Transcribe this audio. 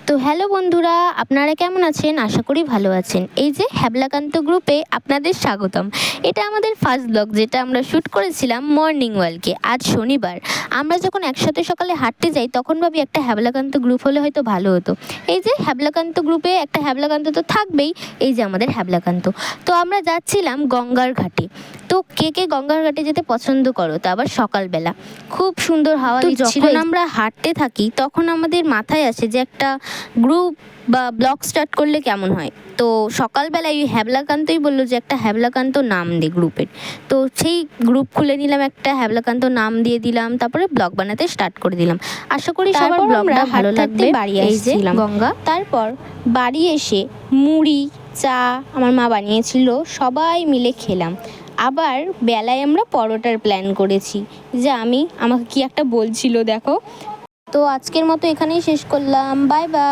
তো হ্যালো বন্ধুরা, আপনারা কেমন আছেন? আশা করি ভালো আছেন। এই যে হ্যাবলাকান্ত গ্রুপে আপনাদের স্বাগতম। এটা আমাদের ফার্স্ট ব্লগ, যেটা আমরা শ্যুট করেছিলাম মর্নিং ওয়াকে। আজ শনিবার। আমরা যখন একসাথে সকালে হাঁটতে যাই তখন ভাবি একটা হ্যাবলাকান্ত গ্রুপ হলে হয়তো ভালো হতো। এই যে হ্যাবলাকান্ত গ্রুপে একটা হ্যাবলাকান্ত তো থাকবেই, এই যে আমাদের হ্যাবলাকান্ত। তো আমরা যাচ্ছিলাম গঙ্গার ঘাটে। তো কে কে গঙ্গার ঘাটে যেতে পছন্দ করো, তা আবার সকালবেলা? খুব সুন্দর হাওয়া দিচ্ছিল। যখন আমরা হাঁটতে থাকি তখন আমাদের মাথায় আসে যে একটা গ্রুপ বা ব্লগ স্টার্ট করলে কেমন হয়। তো সকালবেলায় ওই হ্যাবলাকান্তই বললো যে একটা হ্যাবলাকান্ত নাম দে গ্রুপের। তো সেই গ্রুপ খুলে নিলাম, একটা হ্যাবলাকান্ত নাম দিয়ে দিলাম, তারপরে ব্লগ বানাতে স্টার্ট করে দিলাম। আশা করি সবার ব্লগটা ভালো লাগবে। বাড়ি আসছিলাম গঙ্গা, তারপর বাড়ি এসে মুড়ি চা আমার মা বানিয়েছিল, সবাই মিলে খেলাম। আবার বেলায় আমরা পরোটার প্ল্যান করেছি, যে আমাকে কি একটা বলছিল দেখো। তো আজকের মতো এখানেই শেষ করলাম, বাই বাই।